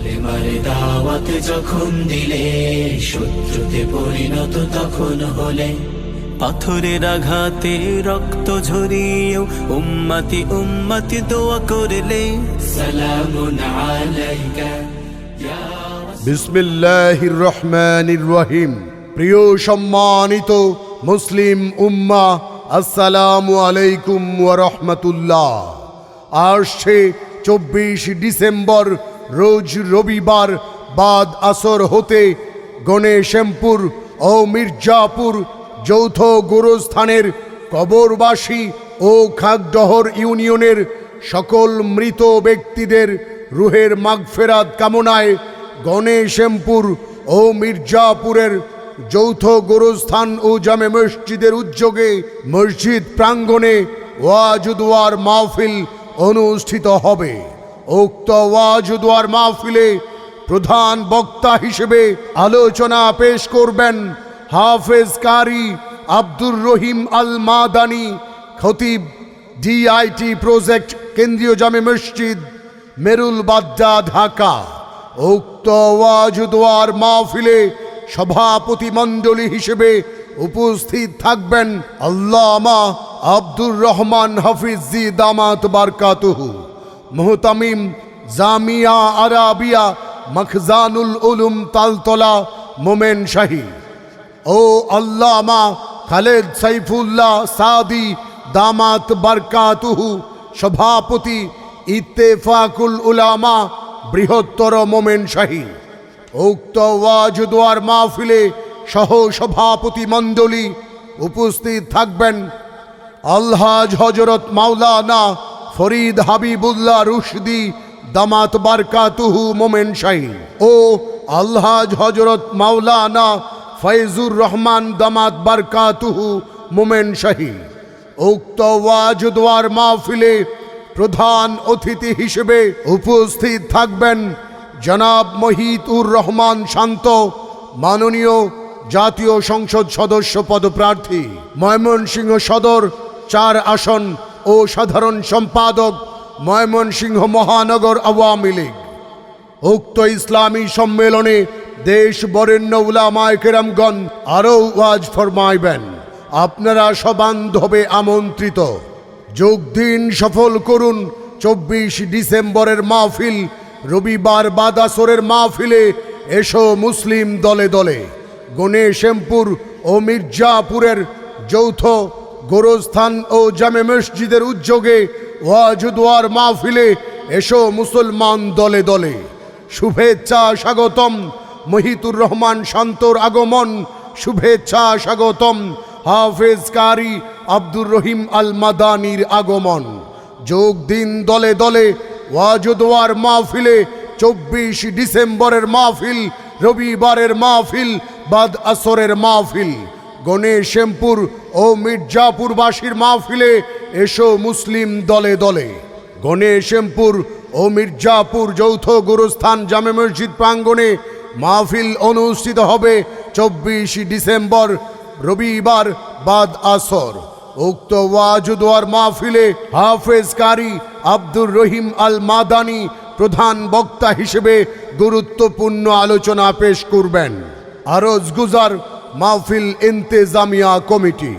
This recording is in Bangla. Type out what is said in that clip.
কালেমার দাওয়াত যখন দিলে, শত্রুতে পরিণত তখন হলে। পাথরের আঘাতে রক্ত ঝরিয়েও উম্মতি উম্মতি দোয়া করলে। সালামুন আলাইকা ইয়া বিসমিল্লাহির রহমানির রহিম। প্রিয় সম্মানিত মুসলিম উম্মাহ, আসসালামু আলাইকুম ওয়া রাহমাতুল্লাহ। আসছে 24 ডিসেম্বর রোজ রবিবার বাদ আসর হতে গণেশপুর ও মির্জাপুর যৌথ গোরস্থানের কবরবাসী ও খাগডহর ইউনিয়নের সকল মৃত ব্যক্তিদের রুহের মাগফেরাত কামনায় গণেশপুর ও মির্জাপুরের যৌথ গোরস্থান ও জামে মসজিদের উদ্যোগে মসজিদ প্রাঙ্গণে ওয়াজ দোয়ার মাহফিল অনুষ্ঠিত হবে। উক্ত ওয়াজ দোয়ার মাহফিলে প্রধান বক্তা হিসেবে আলোচনা পেশ করবেন হাফেজ কারি আব্দুর রহিম আল মাদানী, খতিব, ডিআইটি প্রজেক্ট, কেন্দ্রীয় জামে মসজিদ, মেরুল বাড্ডা, ঢাকা। উক্ত ওয়াজ দোয়ার মাহফিলে সভাপতি মণ্ডলী হিসেবে উপস্থিত থাকবেন আল্লামা আব্দুর রহমান হাফিজি দামাত বারকাতুহু, মুহতামিম জামিয়া আরাবিয়া মখজানুল উলুম তালতলা, মোমেন শাহী, ও আল্লামা খালেদ সাইফুল্লাহ সাদি দামাত বারকাতুহু, সভাপতি ইত্তেফাকুল উলামা, বৃহত্তর মোমেন শাহী। উক্ত ওয়াজ দোয়ার মাহফিলে সহ সভাপতি মণ্ডলী উপস্থিত থাকবেন আলহাজ হযরত মাওলানা ফরিদ হাবিবুল্লাহ রুশদি দামাত বারকাতুহু, মোমেন শাহী, ও আলহাজ হযরত মাওলানা ফয়জুর রহমান দামাত বারকাতুহু, মোমেন শাহী। উক্ত ওয়াজ দোয়ার মাহফিলে প্রধান অতিথি হিসেবে উপস্থিত থাকবেন জনাব মহিতুর রহমান শান্ত, মাননীয় জাতীয় সংসদ সদস্য পদপ্রার্থী, ময়মনসিংহ সদর 4 আসন ও সাধারণ সম্পাদক, ময়মনসিংহ মহানগর আওয়ামী লীগ। উক্ত ইসলামী সম্মেলনে দেশ বরেণ্য উলামায়ে কেরামগণ আরও ওয়াজ ফরমাইবেন। আপনারা সবান্ধবে আমন্ত্রিত। যোগ দিন, সফল করুন 24 ডিসেম্বরের মাহফিল। রবিবার বাদ আসরের মাহফিলে এসো মুসলিম দলে দলে। গণেশপুর ও মির্জাপুরের যৌথ গোরস্থান ও জামে মসজিদের উদ্যোগে ওয়াজ দোয়ার মাহফিলে এসো মুসলমান দলে দলে। শুভেচ্ছা স্বাগতম। মহিতুর রহমান শান্তর আগমন, শুভেচ্ছা স্বাগতম। হাফেজ কারি আব্দুর রহিম আল মাদানীর আগমন। যোগ দিন দলে দলে ওয়াজ দোয়ার মাহফিলে। 24 ডিসেম্বরের মাহফিল, রবিবারের মাহফিল, বাদ আসরের মাহফিল। গণেশপুর ও মির্জাপুরবাসীর মাহফিলে এসো মুসলিম দলে দলে। গণেশপুর ও মির্জাপুর যৌথ গোরস্থান জামে মসজিদ প্রাঙ্গণে মাহফিল অনুষ্ঠিত হবে 24 ডিসেম্বর রবিবার বাদ আসর। উক্ত ওয়াজ দোয়ার মাহফিলে হাফেজ কারি আব্দুর রহিম আল মাদানী প্রধান বক্তা হিসেবে গুরুত্বপূর্ণ আলোচনা পেশ করবেন। আরজ গুজার মাহফিল ইন্তেজামিয়া কমিটি।